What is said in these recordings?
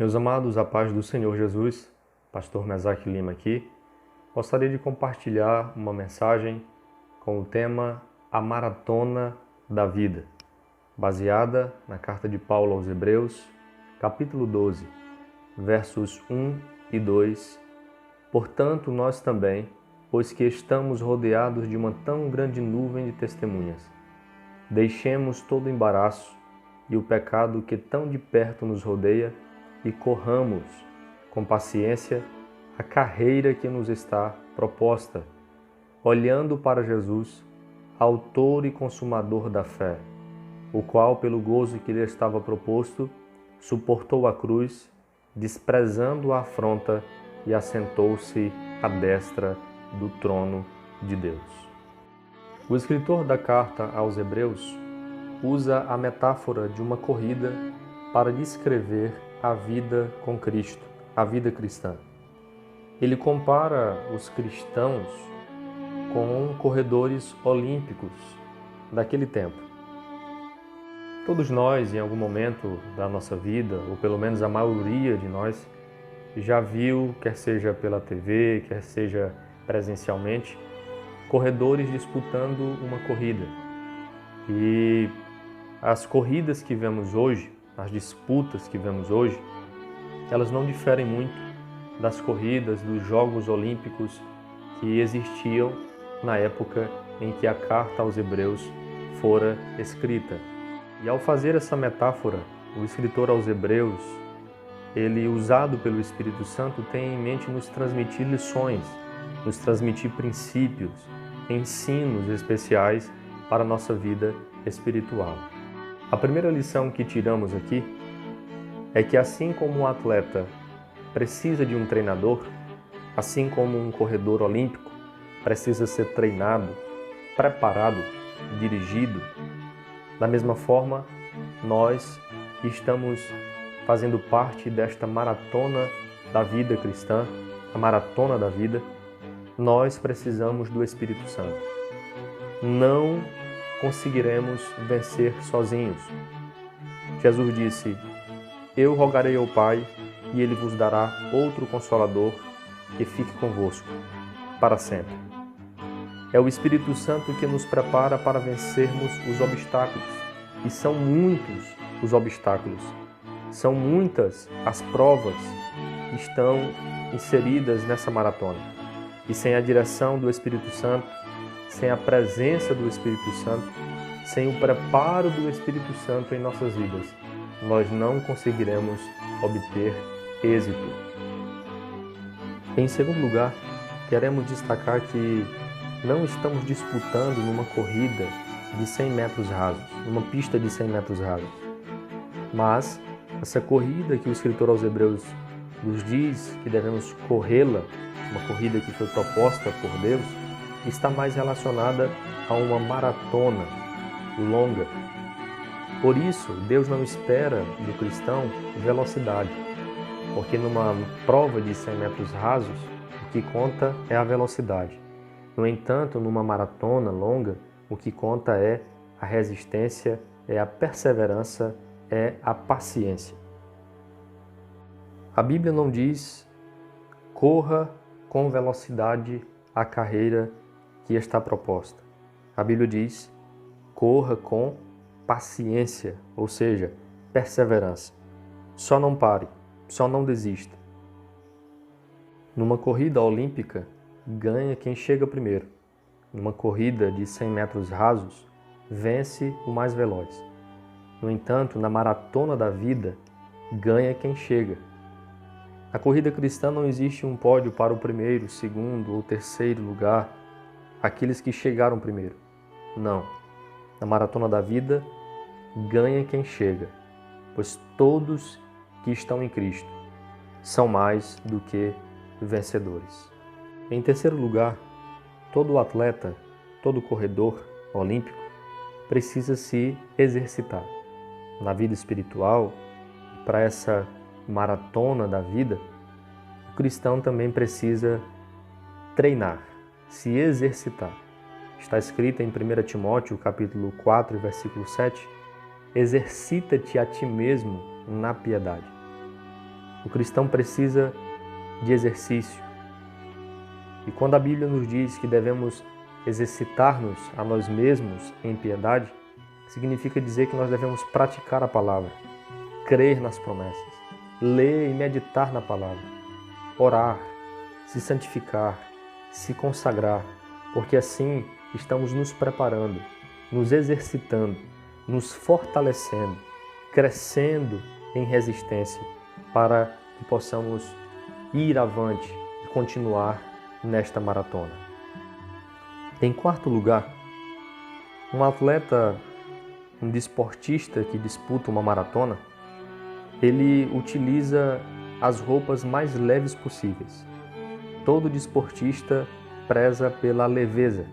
Meus amados, a paz do Senhor Jesus, Pastor Mesaque Lima aqui, gostaria de compartilhar uma mensagem com o tema A Maratona da Vida, baseada na carta de Paulo aos Hebreus, capítulo 12, versos 1 e 2. Portanto, nós também, pois que estamos rodeados de uma tão grande nuvem de testemunhas, deixemos todo o embaraço e o pecado que tão de perto nos rodeia e corramos com paciência a carreira que nos está proposta, olhando para Jesus, autor e consumador da fé, o qual, pelo gozo que lhe estava proposto, suportou a cruz, desprezando a afronta, e assentou-se à destra do trono de Deus. O escritor da carta aos Hebreus usa a metáfora de uma corrida para descrever a vida com Cristo, a vida cristã. Ele compara os cristãos com corredores olímpicos daquele tempo. Todos nós, em algum momento da nossa vida, ou pelo menos a maioria de nós, já viu, quer seja pela TV, quer seja presencialmente, corredores disputando uma corrida. E as corridas que vemos hoje, as disputas que vemos hoje, elas não diferem muito das corridas dos Jogos Olímpicos que existiam na época em que a carta aos Hebreus fora escrita. E ao fazer essa metáfora, o escritor aos Hebreus, ele, usado pelo Espírito Santo, tem em mente nos transmitir lições, nos transmitir princípios, ensinos especiais para a nossa vida espiritual. A primeira lição que tiramos aqui é que assim como um atleta precisa de um treinador, assim como um corredor olímpico precisa ser treinado, preparado, dirigido, da mesma forma, nós que estamos fazendo parte desta maratona da vida cristã, a maratona da vida, nós precisamos do Espírito Santo. Não conseguiremos vencer sozinhos. Jesus disse: Eu rogarei ao Pai, e Ele vos dará outro Consolador que fique convosco para sempre. É o Espírito Santo que nos prepara para vencermos os obstáculos. E são muitos os obstáculos. São muitas as provas que estão inseridas nessa maratona. E sem a direção do Espírito Santo, sem a presença do Espírito Santo, sem o preparo do Espírito Santo em nossas vidas, nós não conseguiremos obter êxito. Em segundo lugar, queremos destacar que não estamos disputando numa corrida de 100 metros rasos, numa pista de 100 metros rasos. Mas essa corrida que o escritor aos Hebreus nos diz que devemos corrê-la, uma corrida que foi proposta por Deus, está mais relacionada a uma maratona longa. Por isso, Deus não espera do cristão velocidade, porque numa prova de 100 metros rasos, o que conta é a velocidade. No entanto, numa maratona longa, o que conta é a resistência, é a perseverança, é a paciência. A Bíblia não diz: corra com velocidade a carreira que está proposta. A Bíblia diz: corra com paciência, ou seja, perseverança. Só não pare, só não desista. Numa corrida olímpica, ganha quem chega primeiro. Numa corrida de 100 metros rasos, vence o mais veloz. No entanto, na maratona da vida, ganha quem chega. Na corrida cristã não existe um pódio para o primeiro, segundo ou terceiro lugar, aqueles que chegaram primeiro. Não. Na maratona da vida, ganha quem chega, pois todos que estão em Cristo são mais do que vencedores. Em terceiro lugar, todo atleta, todo corredor olímpico precisa se exercitar. Na vida espiritual, para essa maratona da vida, o cristão também precisa treinar, se exercitar. Está escrito em 1 Timóteo, capítulo 4, versículo 7, exercita-te a ti mesmo na piedade. O cristão precisa de exercício. E quando a Bíblia nos diz que devemos exercitar-nos a nós mesmos em piedade, significa dizer que nós devemos praticar a palavra, crer nas promessas, ler e meditar na palavra, orar, se santificar, se consagrar, porque assim estamos nos preparando, nos exercitando, nos fortalecendo, crescendo em resistência para que possamos ir avante e continuar nesta maratona. Em quarto lugar, um atleta, um desportista que disputa uma maratona, ele utiliza as roupas mais leves possíveis. Todo desportista preza pela leveza.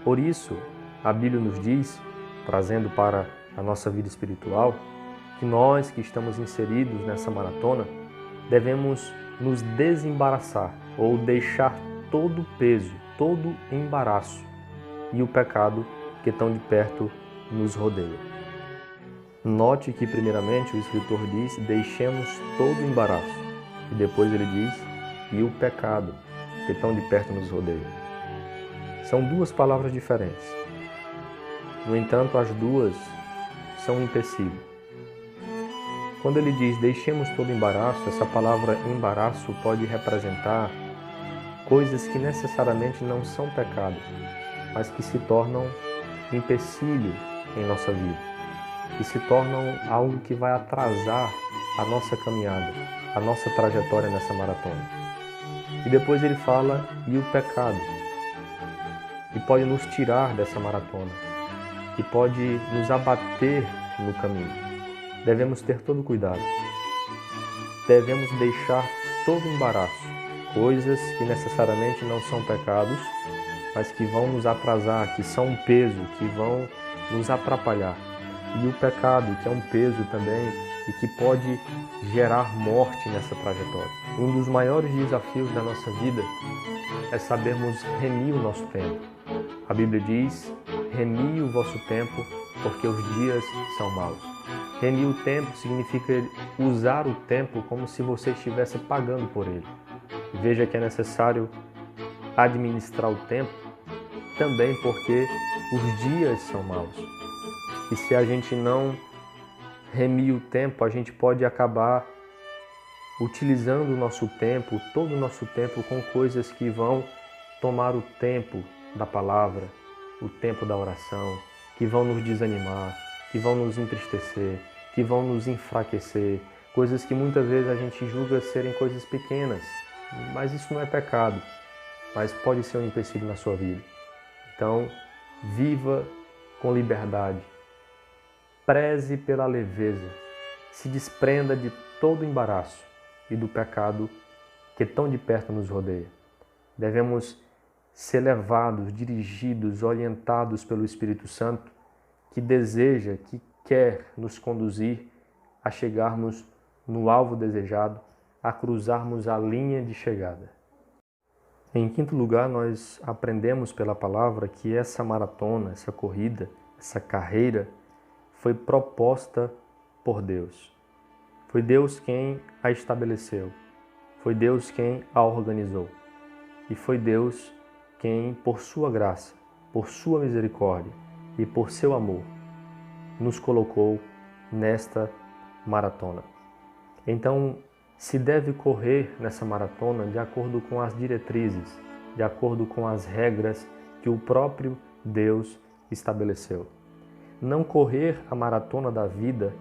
Por isso, a Bíblia nos diz, trazendo para a nossa vida espiritual, que nós que estamos inseridos nessa maratona devemos nos desembaraçar ou deixar todo o peso, todo o embaraço e o pecado que tão de perto nos rodeia. Note que primeiramente o escritor diz: deixemos todo o embaraço, e depois ele diz: e o pecado que tão de perto nos rodeia. São duas palavras diferentes. No entanto, as duas são um empecilho. Quando ele diz deixemos todo embaraço, essa palavra embaraço pode representar coisas que necessariamente não são pecado, mas que se tornam empecilho em nossa vida, que se tornam algo que vai atrasar a nossa caminhada, a nossa trajetória nessa maratona. E depois ele fala e o pecado, que pode nos tirar dessa maratona, que pode nos abater no caminho. Devemos ter todo cuidado. Devemos deixar todo embaraço, coisas que necessariamente não são pecados, mas que vão nos atrasar, que são um peso, que vão nos atrapalhar. E o pecado, que é um peso também e que pode gerar morte nessa trajetória. Um dos maiores desafios da nossa vida é sabermos remir o nosso tempo. A Bíblia diz: remi o vosso tempo, porque os dias são maus. Remir o tempo significa usar o tempo como se você estivesse pagando por ele. Veja que é necessário administrar o tempo também porque os dias são maus. E se a gente não remir o tempo, a gente pode acabar utilizando o nosso tempo, todo o nosso tempo, com coisas que vão tomar o tempo da palavra, o tempo da oração, que vão nos desanimar, que vão nos entristecer, que vão nos enfraquecer, coisas que muitas vezes a gente julga serem coisas pequenas, mas isso não é pecado, mas pode ser um empecilho na sua vida. Então, viva com liberdade, preze pela leveza, se desprenda de todo embaraço e do pecado que tão de perto nos rodeia. Devemos ser levados, dirigidos, orientados pelo Espírito Santo, que deseja, que quer nos conduzir a chegarmos no alvo desejado, a cruzarmos a linha de chegada. Em quinto lugar, nós aprendemos pela palavra que essa maratona, essa corrida, essa carreira foi proposta por Deus. Foi Deus quem a estabeleceu, foi Deus quem a organizou e foi Deus quem, por sua graça, por sua misericórdia e por seu amor, nos colocou nesta maratona. Então, se deve correr nessa maratona de acordo com as diretrizes, de acordo com as regras que o próprio Deus estabeleceu. Não correr a maratona da vida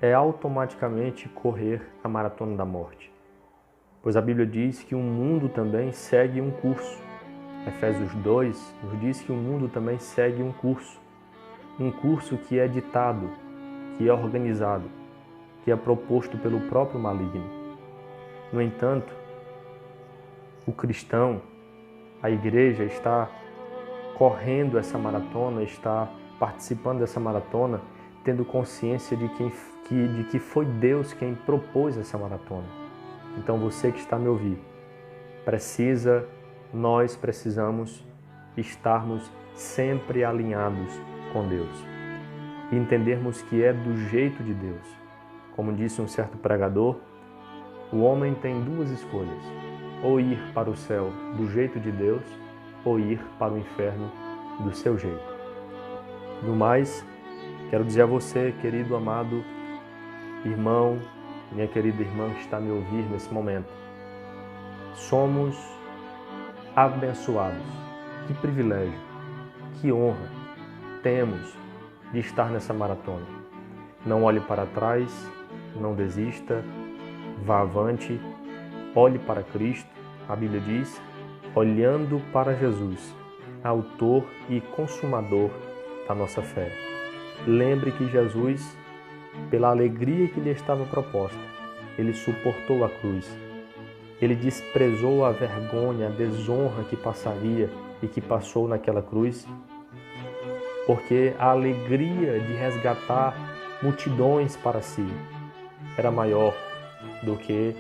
é automaticamente correr a maratona da morte. Pois a Bíblia diz que o mundo também segue um curso. Efésios 2 nos diz que o mundo também segue um curso que é ditado, que é organizado, que é proposto pelo próprio maligno. No entanto, o cristão, a igreja está correndo essa maratona, está participando dessa maratona, tendo consciência de que foi Deus quem propôs essa maratona. Então você que está me ouvindo, nós precisamos estarmos sempre alinhados com Deus e entendermos que é do jeito de Deus. Como disse um certo pregador, O homem tem duas escolhas: ou ir para o céu do jeito de Deus, ou ir para o inferno do seu jeito. No mais, quero dizer a você, querido, amado irmão, minha querida irmã que está me ouvindo nesse momento, somos abençoados. Que privilégio, que honra temos de estar nessa maratona. Não olhe para trás, não desista, vá avante, olhe para Cristo. A Bíblia diz, olhando para Jesus, autor e consumador da nossa fé. Lembre que Jesus, pela alegria que lhe estava proposta, ele suportou a cruz. Ele desprezou a vergonha, a desonra que passaria e que passou naquela cruz, porque a alegria de resgatar multidões para si era maior do que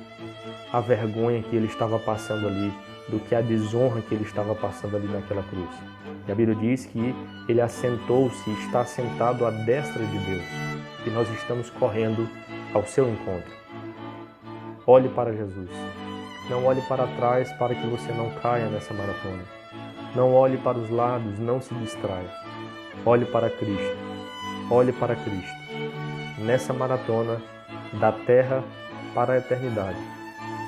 a vergonha que ele estava passando ali, do que a desonra que ele estava passando ali naquela cruz. E a Bíblia diz que ele assentou-se e está sentado à destra de Deus. E nós estamos correndo ao seu encontro. Olhe para Jesus. Não olhe para trás para que você não caia nessa maratona. Não olhe para os lados, não se distraia. Olhe para Cristo. Olhe para Cristo. Nessa maratona, da terra para a eternidade,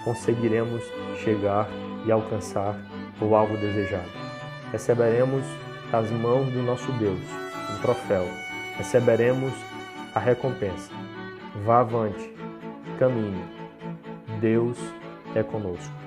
conseguiremos chegar e alcançar o alvo desejado. Receberemos das mãos do nosso Deus um troféu. Receberemos a recompensa. Vá avante, caminhe. Deus é conosco.